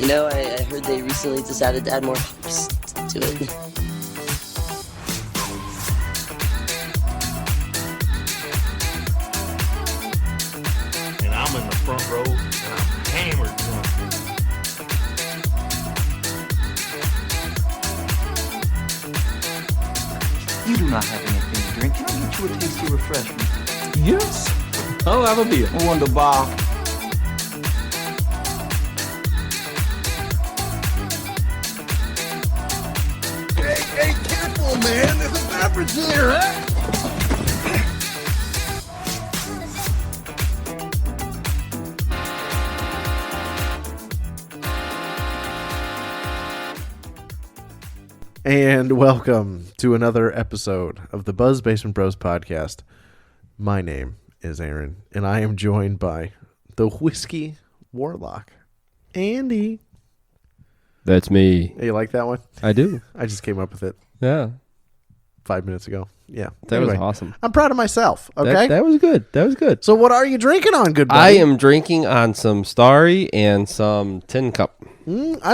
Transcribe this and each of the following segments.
You know, I heard they recently decided to add more hops to it. And I'm in the front row, and I'm hammered drunk. You do not have anything to drink. Can I get you a tasty refreshment? Yes. I'll have a beer. Wunderbar. Hey, careful, man. There's a beverage here, huh? And welcome to another episode of the Buzz Basement Bros podcast. My name is Aaron, and I am joined by the Whiskey Warlock, Andy. That's me. Hey, you like that one? I do. I just came up with it Yeah. 5 minutes ago. Yeah. That Anyway, was awesome. I'm proud of myself, okay? That was good. That was good. So what are you drinking on, good buddy? I am drinking on some Starry and some Tin Cup. I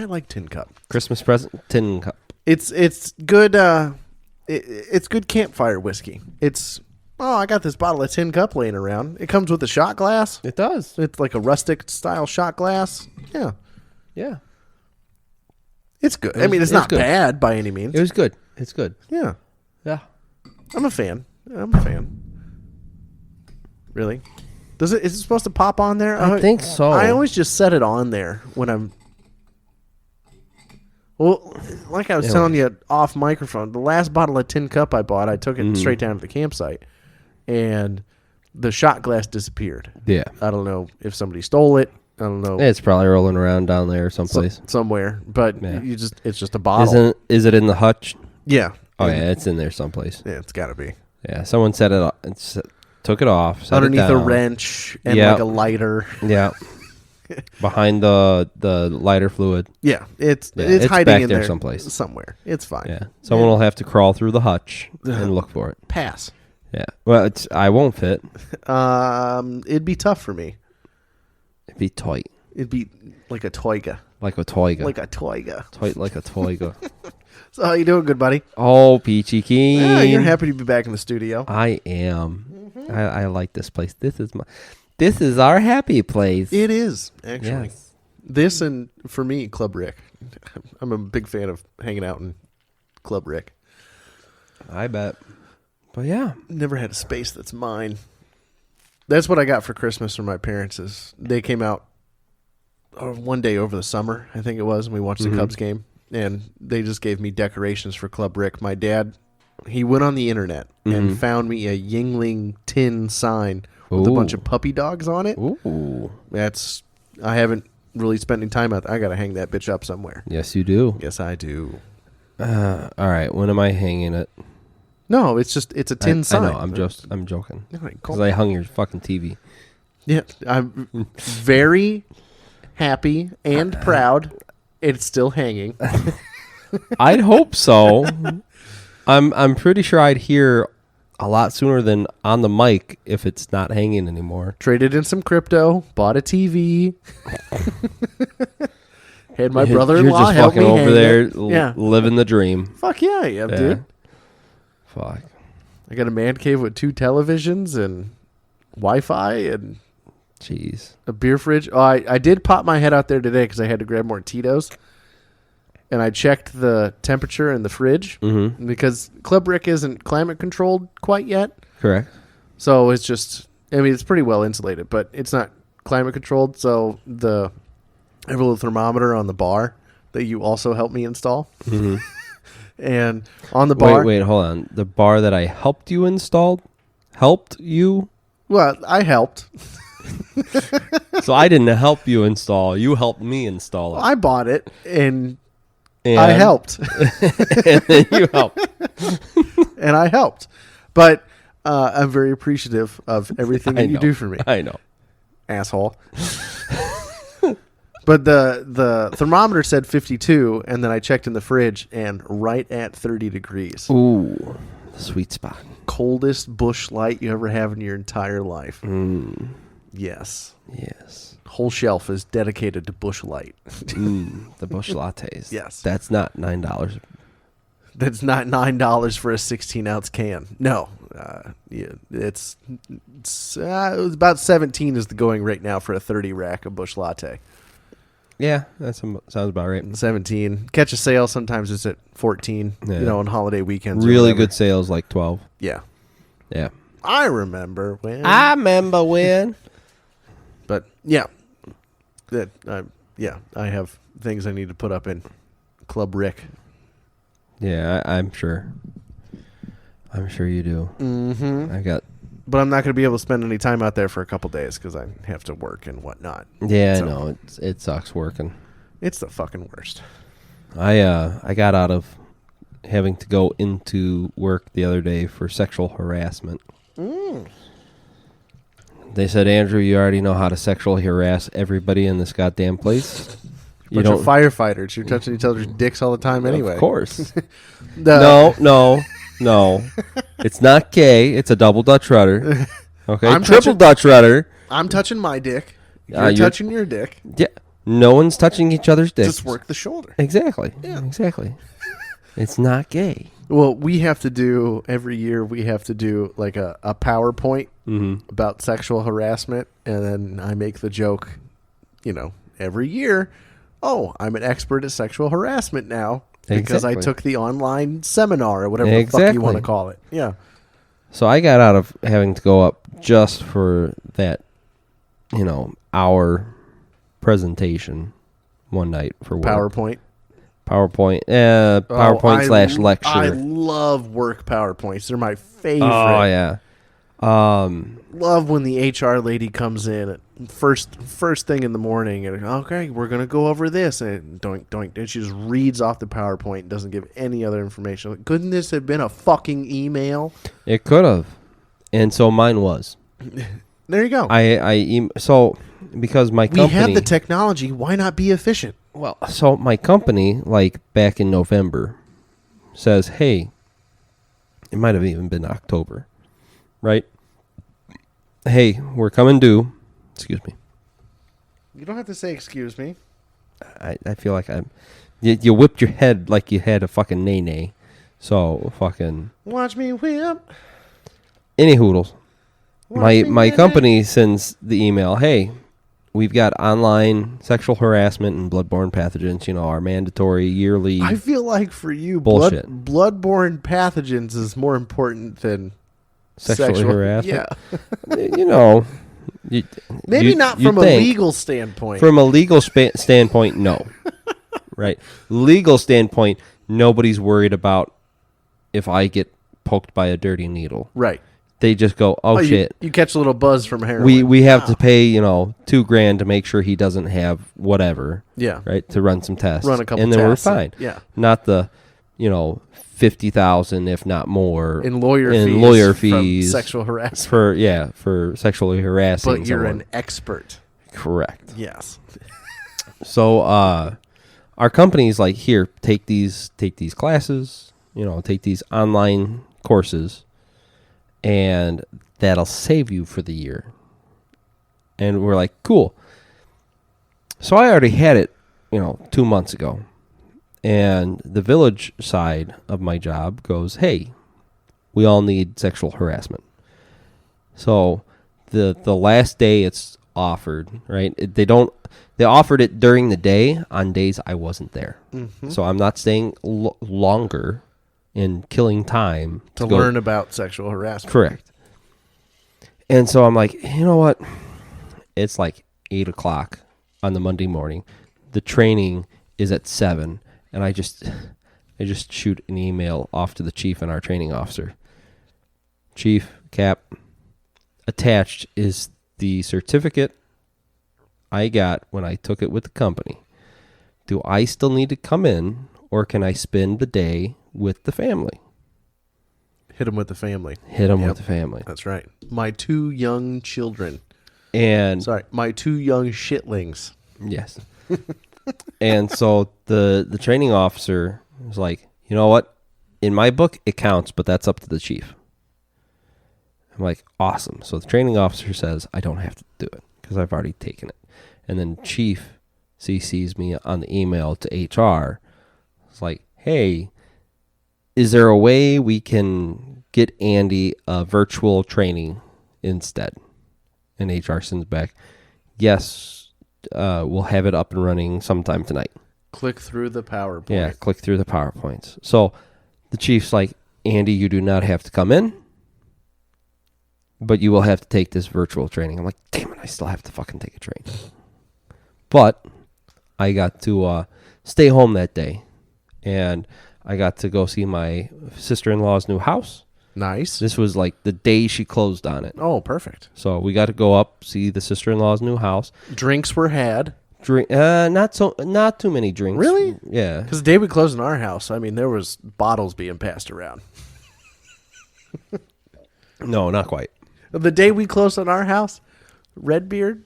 like Tin Cup. Christmas present Tin Cup. It's good. It's good campfire whiskey. I got this bottle of Tin Cup laying around. It comes with a shot glass. It does. It's like a rustic style shot glass. Yeah, Yeah. it's good. I mean, it's not good. bad by any means. It was good. It's good. Yeah, Yeah. I'm a fan. Really? Is it supposed to pop on there? I think so. I always just set it on there when I'm. Well, like I was telling you off microphone, the last bottle of Tin Cup I bought, I took it straight down to the campsite, and the shot glass disappeared. Yeah. I don't know if somebody stole it. I don't know. It's probably rolling around down there someplace. Somewhere, but Yeah. it's just a bottle. Is it in the hutch? Yeah. Oh, yeah. It's in there someplace. Yeah, it's got to be. Yeah. Someone set it up. Took it off. Set Underneath it a down. wrench and Yep. like a lighter. Yeah. Behind the lighter fluid. Yeah, it's it's hiding back in there there someplace. Somewhere. It's fine. Yeah. Someone will have to crawl through the hutch and look for it. Pass. Yeah. Well, I won't fit. It'd be tough for me. It'd be tight. It'd be like a toiga. Like a toiga. Like a toiga. Tight like a toiga. So how you doing, good buddy? Oh, peachy keen. Yeah, you're happy to be back in the studio. I am. I like this place. This is our happy place. It is, actually. Yes. This and, for me, Club Rick. I'm a big fan of hanging out in Club Rick. I bet. But yeah. Never had a space that's mine. That's what I got for Christmas from my parents. Is they came out one day over the summer, I think it was, and we watched the Cubs game. And they just gave me decorations for Club Rick. My dad, he went on the internet and found me a Yingling tin sign with a bunch of puppy dogs on it. Ooh. I haven't really spent any time out there. I got to hang that bitch up somewhere. Yes, you do. Yes, I do. All right. When am I hanging it? No, it's a tin sign. I know. I'm joking. All right, Because cool. I hung your fucking TV. Yeah, I'm very happy and proud. It's still hanging. I'd hope so. I'm pretty sure I'd hear a lot sooner than on the mic if it's not hanging anymore. Traded in some crypto, bought a TV. Had my brother-in-law You're just help fucking me over hang there, it. Yeah. living the dream. Fuck yeah, I am, dude. Fuck. I got a man cave with 2 televisions and Wi-Fi and Jeez. a beer fridge. Oh, I did pop my head out there today because I had to grab more Tito's. And I checked the temperature in the fridge because Club Rick isn't climate controlled quite yet. Correct. So it's just, I mean, it's pretty well insulated, but it's not climate controlled. So I have a little thermometer on the bar that you also helped me install. And on the bar. Wait, hold on. The bar that I helped you install helped you? Well, I helped. So I didn't help you install. You helped me install it. I bought it and And I helped. And then you helped. And I helped. But I'm very appreciative of everything that you do for me. I know. Asshole. But the thermometer said 52, and then I checked in the fridge, and right at 30 degrees. Ooh, sweet spot. Coldest bush light you ever have in your entire life. Yes. Yes. whole shelf is dedicated to Busch Light. The Busch lattes. Yes. That's not $9. That's not $9 for a 16-ounce can. No. It's about 17 is the going rate now for a 30 rack of Busch Latte. Yeah, that sounds about right. 17. Catch a sale. Sometimes it's at 14, Yeah. on holiday weekends. or Really whatever. good sales, like 12. Yeah. Yeah. I remember when. remember when. But, yeah. I have things I need to put up in Club Rick. Yeah, I'm sure. I'm sure you do. Mm-hmm. But I'm not going to be able to spend any time out there for a couple days because I have to work and whatnot. Yeah, So- I know. It sucks working. It's the fucking worst. I got out of having to go into work the other day for sexual harassment. They said, Andrew, you already know how to sexually harass everybody in this goddamn place. You Bunch of don't. firefighters. You're touching each other's dicks all the time anyway. Of course. The- No. It's not gay. It's a double Dutch rudder. Okay, I'm triple touching- Dutch rudder. I'm touching my dick. You're- You're touching your dick. Yeah, no one's touching each other's dicks. Just work the shoulder. Exactly. Yeah. Exactly. It's not gay. Well, we have to do every year. We have to do like a PowerPoint about sexual harassment, and then I make the joke, every year. Oh, I'm an expert at sexual harassment now because I Exactly. took the online seminar or whatever the fuck you want to Exactly. call it. Yeah. So I got out of having to go up just for that, hour presentation one night for work. PowerPoint. PowerPoint. PowerPoint / lecture. I love work PowerPoints. They're my favorite. Oh yeah. Love when the HR lady comes in at first thing in the morning and okay, we're gonna go over this and doink doink, and she just reads off the PowerPoint and doesn't give any other information. Like, couldn't this have been a fucking email? It could have, and so mine was. There you go. So because my company, we have the technology. Why not be efficient? well, so my company, like back in November, says, hey, it might have even been October, right? Hey, we're coming due. Excuse me. You don't have to say excuse me. I feel like you whipped your head like you had a fucking nay-nay. So fucking Watch me whip. any hoodles. Watch me My whip. company sends the email, hey, we've got online sexual harassment and bloodborne pathogens, our mandatory yearly. I feel like for you, Bullshit. bloodborne pathogens is more important than Sexually sexual harassment. Yeah. Maybe not you'd from a think. legal standpoint. From a legal standpoint, no. Right? Legal standpoint, nobody's worried about if I get poked by a dirty needle. right. They just go, oh, shit. You catch a little buzz from heroin. We have to pay, $2,000 to make sure he doesn't have whatever. Yeah. Right? To run some tests. Run a couple and then tests. we're fine. Yeah. Not the, 50,000 if not more In lawyer fees. From sexual harassment. for sexually harassing But you're someone. an expert. Correct. Yes. So our company's like, here, take these classes, take these online courses, and that'll save you for the year. And we're like, cool. So I already had it, 2 months ago. And the village side of my job goes, hey, we all need sexual harassment. So the last day it's offered, right? They offered it during the day on days I wasn't there. Mm-hmm. So I'm not staying longer and killing time To go- learn about sexual harassment. Correct. And so I'm like, you know what? It's like 8 o'clock on the Monday morning. The training is at 7. And I just shoot an email off to the chief and our training officer. Chief, Cap, attached is the certificate I got when I took it with the company. Do I still need to come in, or can I spend the day with the family? Hit them with the family. Hit them Yep. with the family. That's right. My 2 young children. And Sorry, my 2 young shitlings. yes. And so the training officer was like, you know what? In my book, it counts, but that's up to the chief. I'm like, awesome. So the training officer says I don't have to do it because I've already taken it. And then Chief CCs me on the email to HR. It's like, hey, is there a way we can get Andy a virtual training instead? And HR sends back, yes, we'll have it up and running sometime tonight. Click through the PowerPoint. Yeah, click through the PowerPoints. So the chief's like, Andy, you do not have to come in, but you will have to take this virtual training. I'm like, damn it, I still have to fucking take a training. But I got to stay home that day, and I got to go see my sister-in-law's new house. Nice. This was like the day she closed on it. Oh, perfect. So we got to go up, see the sister-in-law's new house. Drinks were had. Not too many drinks. Really? Yeah. Because the day we closed in our house, I mean, there was bottles being passed around. No, not quite. The day we closed on our house, Redbeard,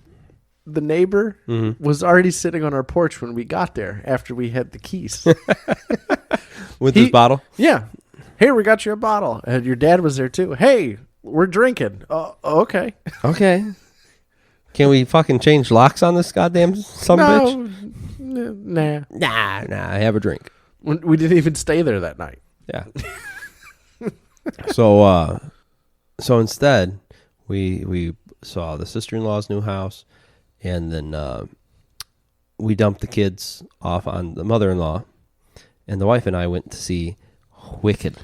the neighbor, was already sitting on our porch when we got there after we had the keys. With this bottle? Yeah. Hey, we got you a bottle. And your dad was there too. Hey, we're drinking. Okay. Okay. Can we fucking change locks on this goddamn bitch? Nah. Nah, have a drink. We didn't even stay there that night. Yeah. So instead, we saw the sister-in-law's new house, and then we dumped the kids off on the mother-in-law, and the wife and I went to see Wicked.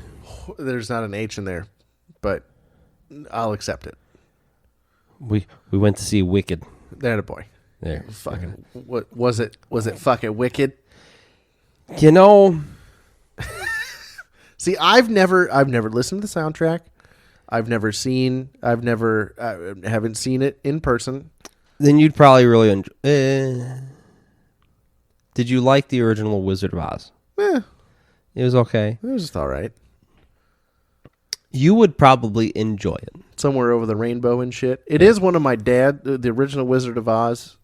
There's not an H in there, but I'll accept it. We went to see Wicked. There, the boy. There. Fucking what was it? Was it fucking wicked? You know, see, I've never listened to the soundtrack. haven't seen it in person. then you'd probably really enjoy. Did you like the original Wizard of Oz? Eh, It was okay. it was just all right. You would probably enjoy it. Somewhere over the rainbow and shit. It is one of my the original Wizard of Oz.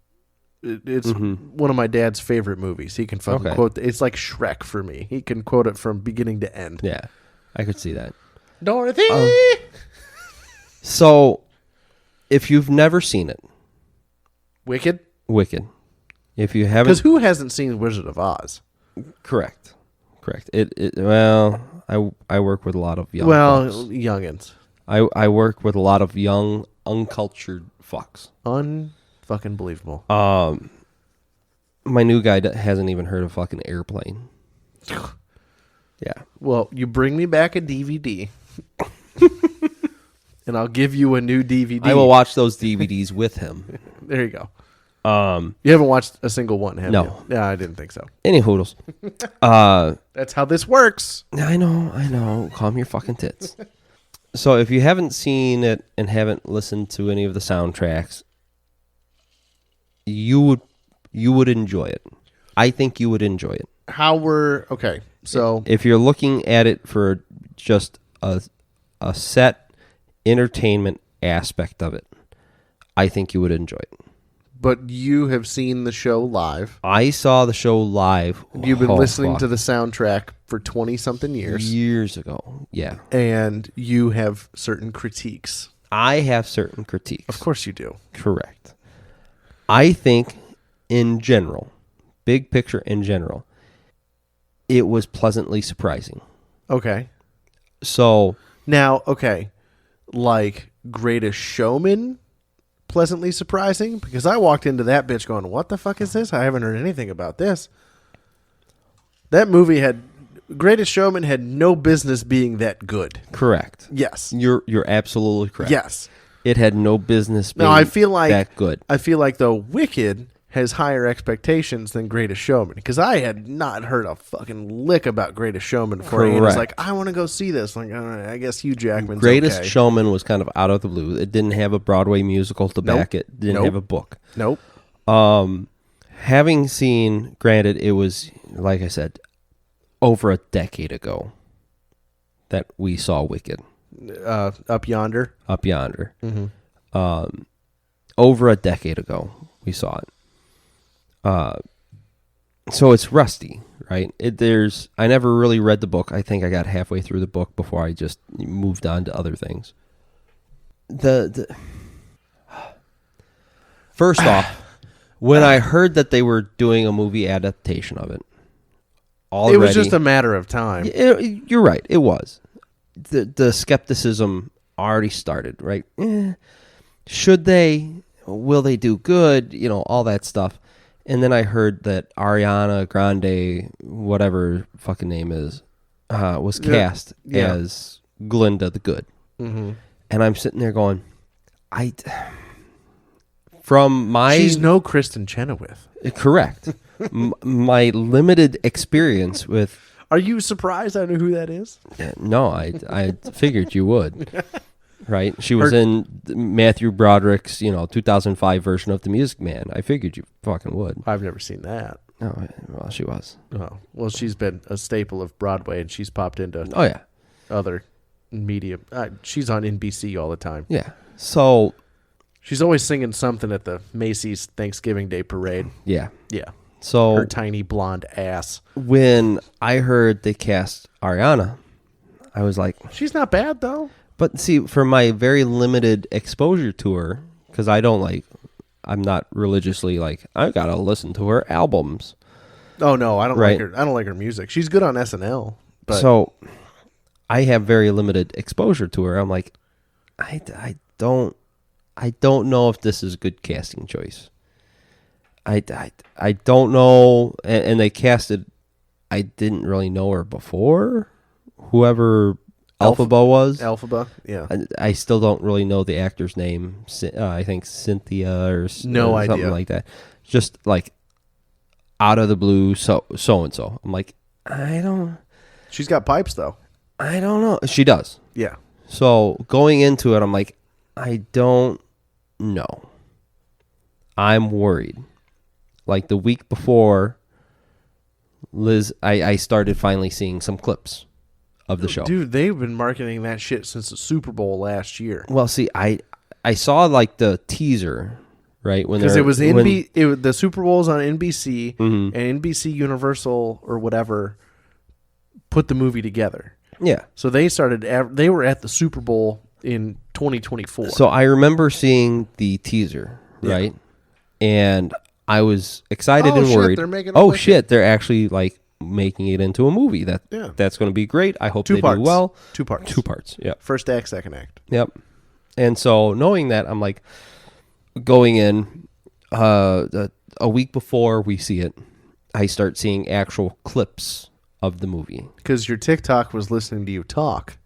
It's one of my dad's favorite movies. He can fucking quote. It's like Shrek for me. He can quote it from beginning to end. Yeah, I could see that. Dorothy. So, if you've never seen it, Wicked. If you haven't, Because who hasn't seen Wizard of Oz? correct. Well, I work with a lot of young. folks. Youngins. I work with a lot of young, uncultured fucks. Unfucking believable. My new guy hasn't even heard of fucking Airplane. Yeah. Well, you bring me back a DVD, and I'll give you a new DVD. I will watch those DVDs with him. There you go. You haven't watched a single one, have No. you? Yeah, I didn't think so. Any hoodles. That's how this works. I know. Calm your fucking tits. So if you haven't seen it and haven't listened to any of the soundtracks, you would enjoy it. I think you would enjoy it. Okay? So If you're looking at it for just a set entertainment aspect of it, I think you would enjoy it. but you have seen the show live. I saw the show live. You've been listening to the soundtrack for 20-something years. Years ago, yeah. And you have certain critiques. I have certain critiques. Of course you do. Correct. I think, in general, big picture in general, it was pleasantly surprising. Okay. So Now, okay, like Greatest Showman, pleasantly surprising? Because I walked into that bitch going, what the fuck is this? I haven't heard anything about this. That movie Greatest Showman had no business being that good. correct. Yes. You're absolutely correct. Yes. It had no business being Now, I feel like that good. I feel like, though, Wicked has higher expectations than Greatest Showman, because I had not heard a fucking lick about Greatest Showman before. And was like, I want to go see this. Like, I guess Hugh Jackman's Greatest okay. Showman was kind of out of the blue. It didn't have a Broadway musical to back it. Didn't have a book. Nope. Having seen, granted, it was, like I said, over a decade ago that we saw Wicked. Up Yonder. Up Yonder. Over a decade ago, we saw it. So it's rusty, right? I never really read the book. I think I got halfway through the book before I just moved on to other things. First off, When I heard that they were doing a movie adaptation of it, already, it was just a matter of time. You're right. It was. The skepticism already started, right? Should they? Will they do good? All that stuff. And then I heard that Ariana Grande, whatever fucking name is, was cast as Glinda the Good. Mm-hmm. And I'm sitting there going, she's no Kristen Chenoweth. Correct. My limited experience with... Are you surprised I know who that is? No, I figured you would. Right? She was in Matthew Broderick's, 2005 version of The Music Man. I figured you fucking would. I've never seen that. Oh, well, she was. Oh, well, she's been a staple of Broadway, and she's popped into other media. She's on NBC all the time. Yeah. So... she's always singing something at the Macy's Thanksgiving Day Parade. Yeah. Yeah. So her tiny blonde ass. When I heard they cast Ariana, I was like... she's not bad, though. But see, for my very limited exposure to her, because I'm not religiously I gotta listen to her albums. Oh, no, I don't like her. I don't like her music. She's good on SNL. But so I have very limited exposure to her. I'm like, I don't know if this is a good casting choice. I don't know. And they casted, I didn't really know her before. Whoever Elphaba was. Elphaba, yeah. I still don't really know the actor's name. I think Cynthia or no something idea. Like that. Just out of the blue, so-and-so. I'm like, I don't... she's got pipes, though. I don't know. She does. Yeah. So going into it, I'm like, I don't know. I'm worried. The week before, Liz, I started finally seeing some clips of the show. Dude, they've been marketing that shit since the Super Bowl last year. Well, see, I saw the teaser, right? Because it was the Super Bowl was on NBC, and NBC Universal or whatever put the movie together. Yeah. So they were at the Super Bowl in 2024. So I remember seeing the teaser, right? And I was excited and worried. They're making they're actually making it into a movie. That's going to be great. I hope they do well. 2 parts. 2 parts. Yeah. First act, second act. Yep. And so knowing that, I'm going in a week before we see it, I start seeing actual clips of the movie. Because your TikTok was listening to you talk.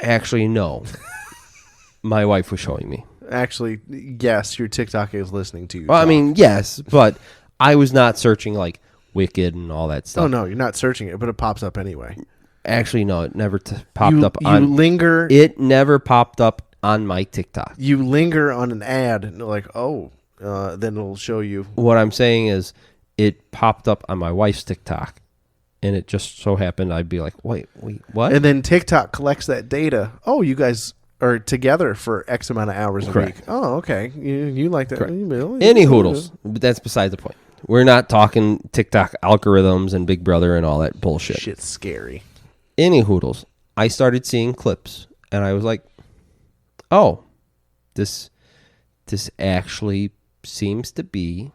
Actually, no. My wife was showing me. Actually, yes, your TikTok is listening to you. Well, I mean, yes, but I was not searching Wicked and all that stuff. Oh, no, you're not searching it, but it pops up anyway. Actually, no, it never popped up on... You linger... It never popped up on my TikTok. You linger on an ad and then it'll show you... What I'm saying is it popped up on my wife's TikTok, and it just so happened I'd be like, wait, what? And then TikTok collects that data. Oh, you guys are together for X amount of hours a week. Oh, okay. You like that. Any hoodles. But that's beside the point. We're not talking TikTok algorithms and Big Brother and all that bullshit. Shit's scary. Any hoodles. I started seeing clips, and I was like, oh, this actually seems to be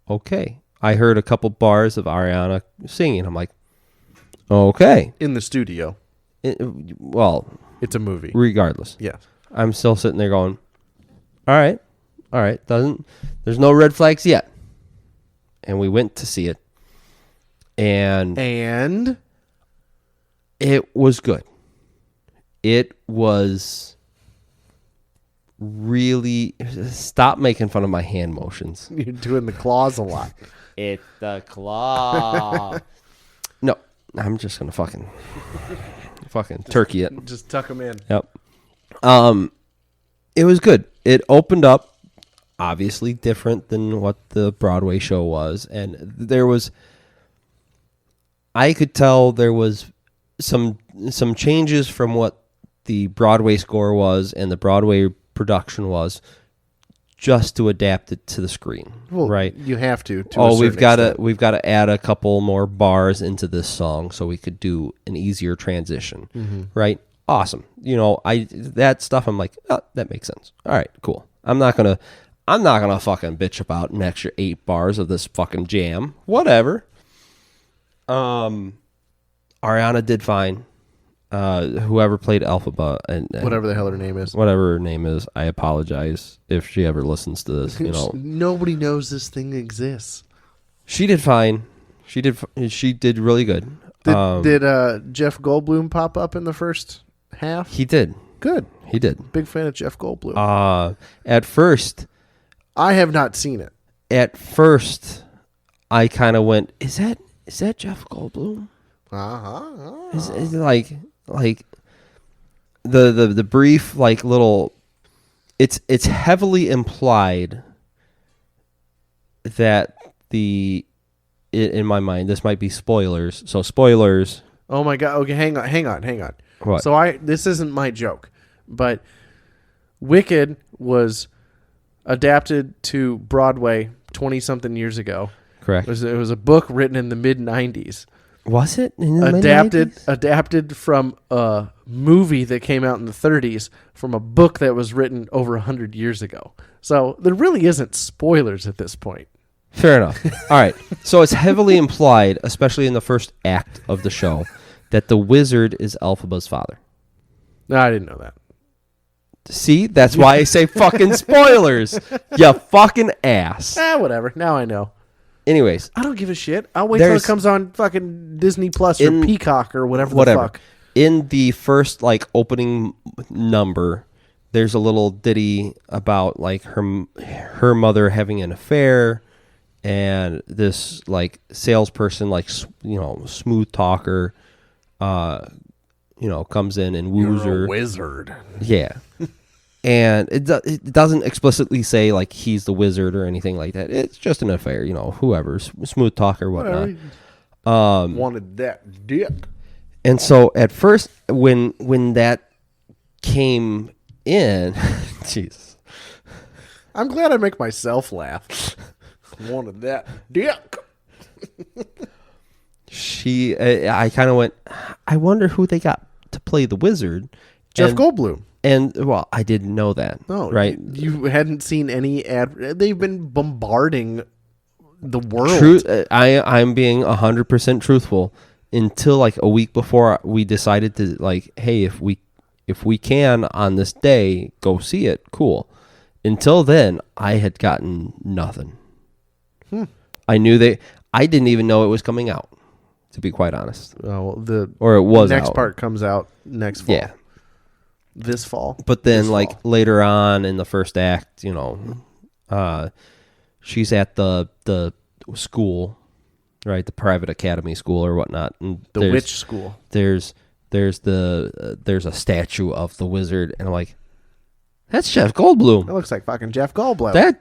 okay. I heard a couple bars of Ariana singing. I'm like, okay. In the studio. It's a movie. Regardless. Yeah. I'm still sitting there going, all right. There's no red flags yet. And we went to see it. And it was good. It was really... Stop making fun of my hand motions. You're doing the claws a lot. It's the claw. No, I'm just going to fucking turkey it. Just tuck them in. Yep. It was good. It opened up, obviously different than what the Broadway show was, and I could tell there was some changes from what the Broadway score was and the Broadway production was, just to adapt it to the screen. Well, right? You have to. We've got to add a couple more bars into this song so we could do an easier transition. Mm-hmm. Right? Awesome. That stuff. I'm like, oh, that makes sense. All right, cool. I'm not I'm not gonna fucking bitch about an extra 8 bars of this fucking jam. Whatever. Ariana did fine. Whoever played Elphaba and Whatever the hell her name is. whatever her name is, I apologize if she ever listens to this. You know, Nobody knows this thing exists. she did fine. She did really good. Did Jeff Goldblum pop up in the first half? He did. Good. He did. Big fan of Jeff Goldblum. At first, I have not seen it. I kind of went, is that Jeff Goldblum? Is like the brief like little, it's heavily implied that in my mind, this might be spoilers. So spoilers. Oh my god. Okay, hang on. What? So this isn't my joke, but Wicked was adapted to Broadway 20-something years ago. Correct. It was a book written in the mid-90s. Was it in the Adapted from a movie that came out in the 30s from a book that was written over 100 years ago. So there really isn't spoilers at this point. Fair enough. All right. So it's heavily implied, especially in the first act of the show, that the wizard is Elphaba's father. No, I didn't know that. See, that's why I say fucking spoilers. You fucking ass. Whatever. Now I know. Anyways, I don't give a shit. I'll wait till it comes on fucking Disney Plus or Peacock or whatever the fuck. In the first like opening number, there's a little ditty about like her mother having an affair, and this like salesperson, like smooth talker, comes in and woos her. Wizard. Yeah. And it doesn't explicitly say like he's the wizard or anything like that. It's just an affair, whoever, smooth talker, whatnot. Wanted that dick. And so at first, when that came in, jeez, I'm glad I make myself laugh. Wanted that dick. I kind of went, I wonder who they got to play the wizard. Jeff Goldblum. And, well, I didn't know that. No, right? You hadn't seen any ad. They've been bombarding the world. I'm being 100% truthful. Until like a week before we decided to like, hey, if we can on this day go see it, cool. Until then, I had gotten nothing. I didn't even know it was coming out, to be quite honest. Oh, the next part comes out next fall. Yeah. This fall. But then later on in the first act, she's at the school, right? The private academy school or whatnot. And the witch school. There's a statue of the wizard, and I'm like, that's Jeff Goldblum. That looks like fucking Jeff Goldblum.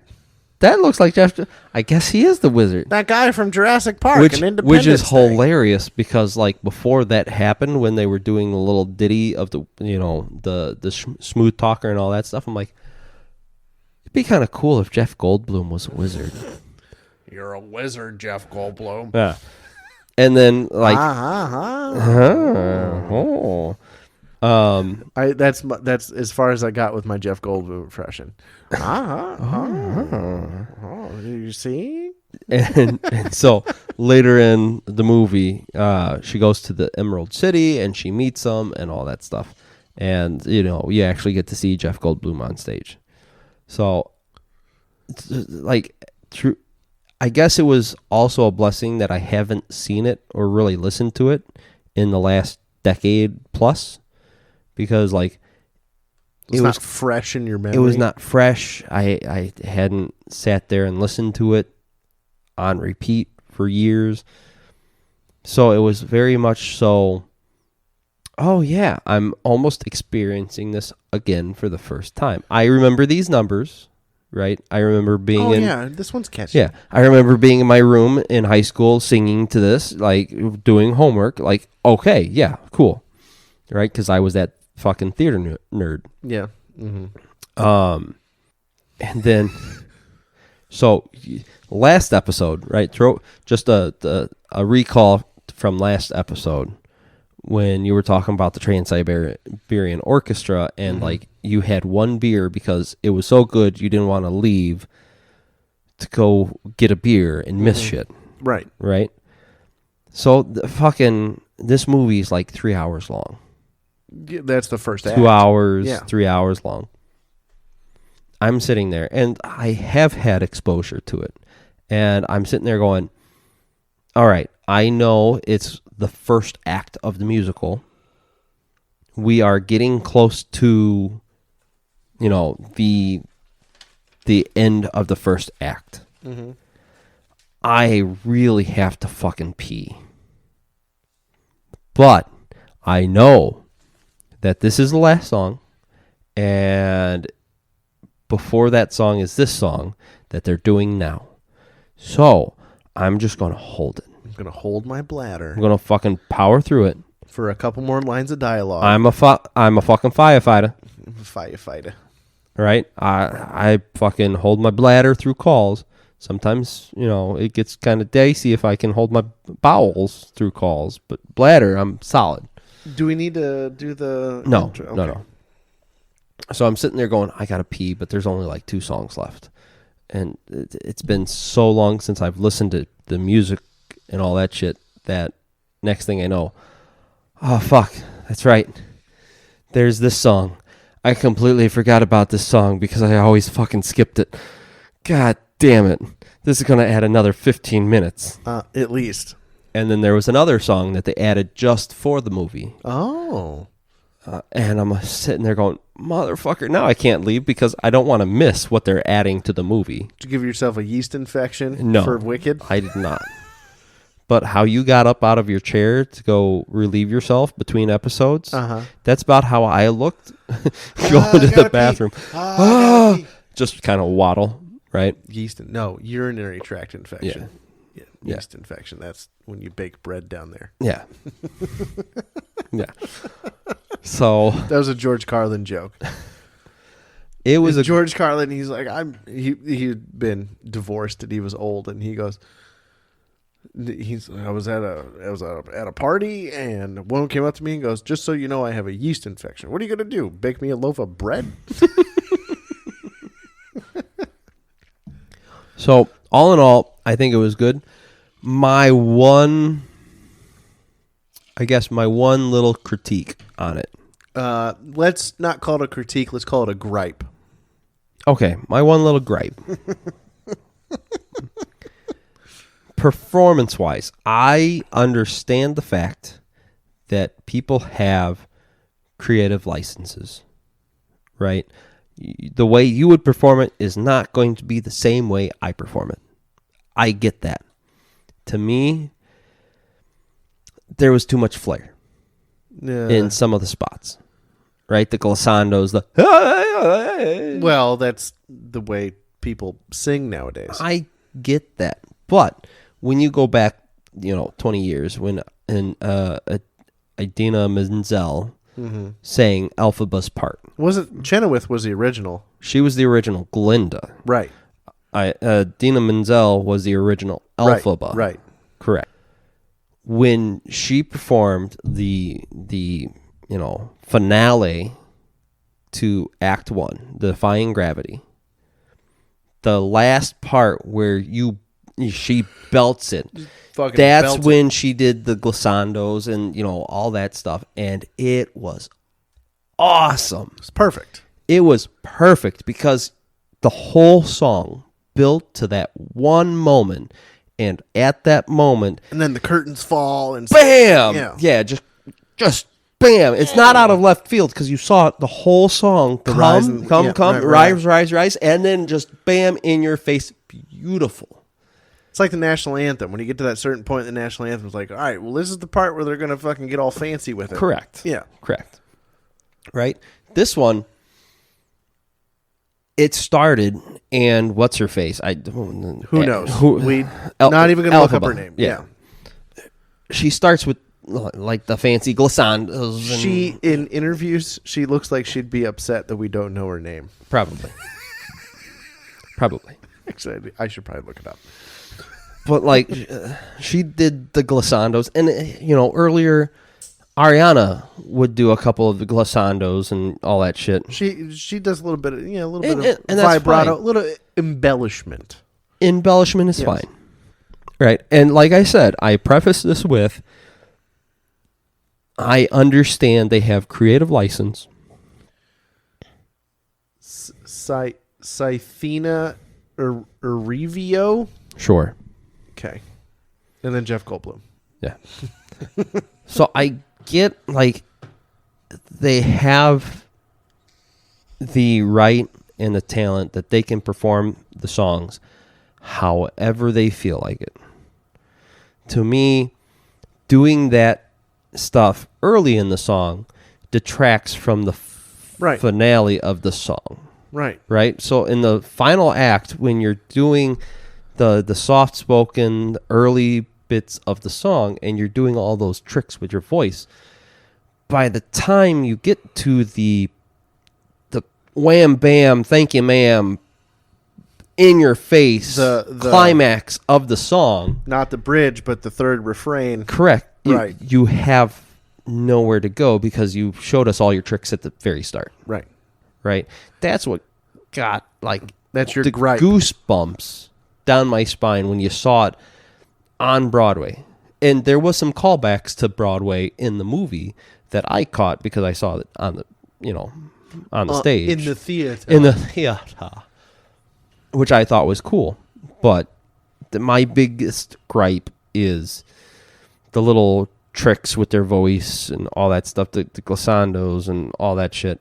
That looks like Jeff. I guess he is the wizard. That guy from Jurassic Park and Independence which is Day. hilarious because like before that happened, when they were doing the little ditty of the smooth talker and all that stuff, I'm like, it'd be kind of cool if Jeff Goldblum was a wizard. You're a wizard, Jeff Goldblum. Yeah. And then like, that's as far as I got with my Jeff Goldblum impression. You see? And so later in the movie, she goes to the Emerald City and she meets him and all that stuff. And, you actually get to see Jeff Goldblum on stage. So, like, I guess it was also a blessing that I haven't seen it or really listened to it in the last decade plus. Because, like, it was not fresh in your memory. It was not fresh. I hadn't sat there and listened to it on repeat for years. So it was very much so, oh yeah, I'm almost experiencing this again for the first time. I remember these numbers, right? I remember being this one's catchy. Yeah, I remember being in my room in high school singing to this, like doing homework, like, okay, yeah, cool. Right? Because I was that fucking theater nerd. Yeah. Mm-hmm. And then, so last episode, right? Throw just a recall from last episode. when you were talking about the Trans-Siberian Orchestra and like you had one beer because it was so good you didn't want to leave to go get a beer and miss shit. Right. Right? So this movie is like 3 hours long. Yeah, that's the first act. 2 hours, Yeah. 3 hours long. I'm sitting there, and I have had exposure to it. And I'm sitting there going, all right, I know it's the first act of the musical. We are getting close to, the end of the first act. Mm-hmm. I really have to fucking pee. But I know that this is the last song, and before that song is this song that they're doing now. So I'm just going to hold it. I'm going to hold my bladder. I'm going to fucking power through it. For a couple more lines of dialogue. I'm a fucking firefighter. Firefighter. Right? I fucking hold my bladder through calls. Sometimes, it gets kind of dicey if I can hold my bowels through calls. But bladder, I'm solid. Do we need to do the... No, intro? Okay. no. So I'm sitting there going, I got to pee, but there's only like 2 songs left. And it's been so long since I've listened to the music and all that shit that next thing I know, oh, fuck, that's right. There's this song. I completely forgot about this song because I always fucking skipped it. God damn it. This is going to add another 15 minutes. At least. And then there was another song that they added just for the movie. Oh. And I'm sitting there going, motherfucker, now I can't leave because I don't want to miss what they're adding to the movie. Did you give yourself a yeast infection No, for Wicked? I did not. But how you got up out of your chair to go relieve yourself between episodes, that's about how I looked going to the bathroom. Just kind of waddle, right? Urinary tract infection. Yeah. Yeast infection. That's when you bake bread down there. Yeah. Yeah. So that was a George Carlin joke. It was George Carlin. He's like, he'd been divorced and he was old, and he goes, I was at a party and a woman came up to me and goes, just so you know, I have a yeast infection. What are you gonna do? Bake me a loaf of bread? So all in all, I think it was good. My one little critique on it. Let's not call it a critique. Let's call it a gripe. Okay, my one little gripe. Performance-wise, I understand the fact that people have creative licenses, right? The way you would perform it is not going to be the same way I perform it. I get that. To me, there was too much flair in some of the spots, right? The glissandos, Well, that's the way people sing nowadays. I get that. But when you go back, 20 years, when Idina Menzel sang Elphaba's part. Chenoweth was the original. She was the original Glinda. Right. Idina Menzel was the original Elphaba. Right. Correct. When she performed the finale to Act 1, Defying Gravity, the last part where she belts it. That's when she did the glissandos and all that stuff, and it was awesome. It's perfect. It was perfect because the whole song built to that one moment, and at that moment, and then the curtains fall and bam, yeah, just bam. It's not out of left field because you saw the whole song rise, and then just bam in your face, beautiful. It's like the national anthem. When you get to that certain point in the national anthem, it's like, all right, well, this is the part where they're going to fucking get all fancy with it. Correct. Yeah. Correct. Right? This one, it started, and what's her face? Who knows? Not even going to look up her name. Yeah. She starts with, like, the fancy glissandos. She, in interviews, she looks like she'd be upset that we don't know her name. Probably. Actually, I should probably look it up. But, like, she did the glissandos. And, earlier Ariana would do a couple of the glissandos and all that shit. She does a little bit of And that's vibrato, fine. a little embellishment. Embellishment is Yes. fine. Right. And like I said, I preface this with I understand they have creative license. Scythena Arevio. Sure. Okay. And then Jeff Goldblum. Yeah. So I get like they have the right and the talent that they can perform the songs however they feel like it. To me, doing that stuff early in the song detracts from the Right. finale of the song. Right. Right? So in the final act, when you're doing the soft-spoken early bits of the song and you're doing all those tricks with your voice, by the time you get to the wham bam, thank you ma'am, in your face The climax of the song, Not the bridge, but the third refrain. correct, Right. you have nowhere to go because you showed us all your tricks at the very start. Right. Right? That's what got like That's your the gripe. goosebumps down my spine when you saw it on Broadway. And there was some callbacks to Broadway in the movie that I caught because I saw it on the on the stage. In the theater. In the theater. Which I thought was cool. But my biggest gripe is the little tricks with their voice and all that stuff, the glissandos and all that shit.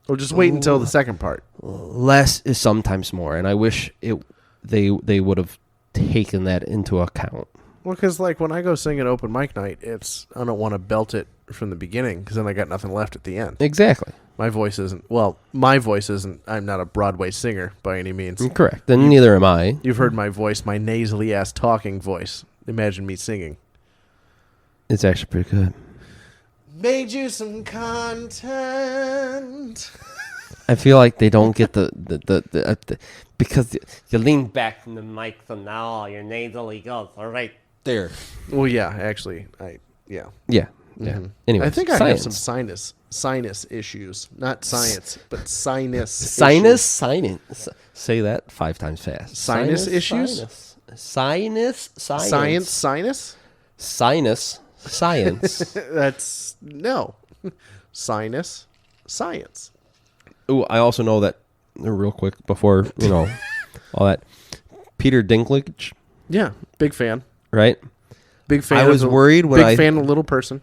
Or just wait until the second part. Less is sometimes more, and I wish they would have taken that into account. Well, because like when I go sing at open mic night, I don't want to belt it from the beginning because then I got nothing left at the end. Exactly. My voice isn't. I'm not a Broadway singer by any means. Correct. And neither am I. You've heard my voice, my nasally ass talking voice. Imagine me singing. It's actually pretty good. Made you some content. I feel like they don't get the because you lean back from the mic, so now all your nasally goes all right there. Well, yeah, actually, yeah. Yeah. Anyway, I think I have some sinus issues. Not science, but sinus. Sinus. Say that 5 times fast. Sinus issues? Science. Science. Science. That's no. Sinus. Science. Ooh, I also know that real quick before all that. Peter Dinklage, Yeah, big fan. right? Big fan. I was worried when big fan of Little Person.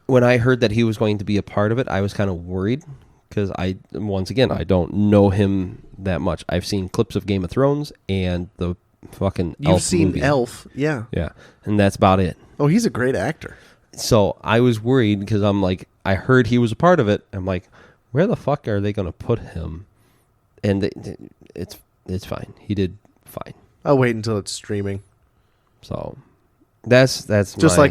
when I heard that he was going to be a part of it. I was kind of worried because I don't know him that much. I've seen clips of Game of Thrones and the fucking You've Elf seen movie. Elf, yeah. Yeah, and that's about it. Oh, he's a great actor. So I was worried because I'm like, I heard he was a part of it. I'm like, where the fuck are they going to put him? And it's fine. He did fine. I'll wait until it's streaming. So that's Just my,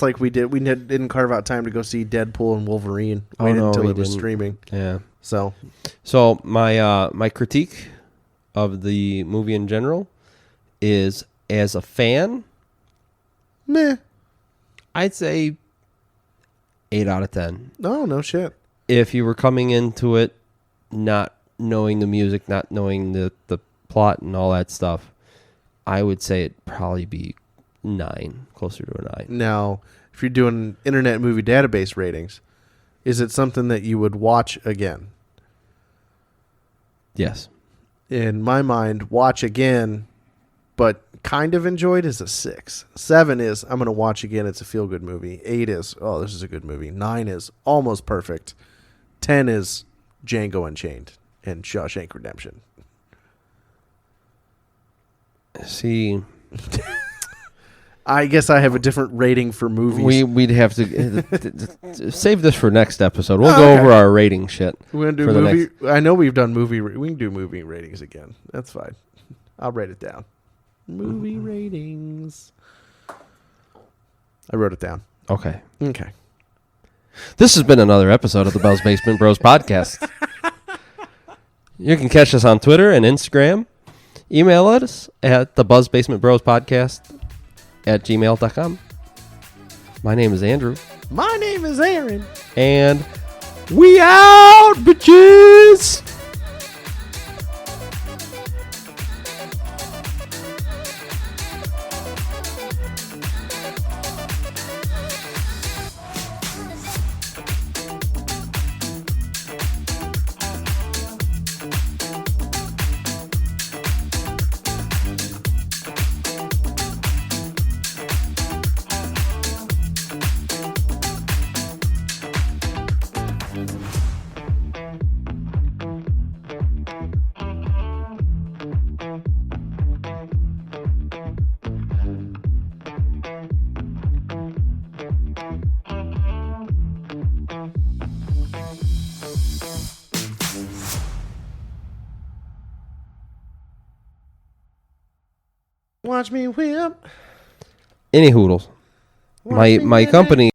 like we did. We didn't carve out time to go see Deadpool and Wolverine. Oh, Waited no, until we it was didn't. streaming. yeah. So So my critique of the movie in general is, as a fan, meh. I'd say 8 out of 10. No shit. If you were coming into it not knowing the music, not knowing the plot and all that stuff, I would say it'd probably be 9, closer to a 9. Now, if you're doing Internet Movie Database ratings, is it something that you would watch again? Yes. In my mind, watch again, but kind of enjoyed is a 6. 7 is, I'm going to watch again. It's a feel-good movie. 8 is, oh, this is a good movie. 9 is almost perfect. 10 is Django Unchained and Shawshank Redemption. See, I guess I have a different rating for movies. we'd have to save this for next episode. We'll go over our rating shit. We're for gonna the do movie. next- I know we've done movie. We can do movie ratings again. That's fine. I'll write it down. Movie ratings. I wrote it down. Okay. Okay. This has been another episode of the Bell's Basement Bros podcast. You can catch us on Twitter and Instagram. Email us at thebuzzbasementbrospodcast@gmail.com. My name is Andrew. My name is Aaron. And we out, bitches. Watch me whip. Any hoodles. My company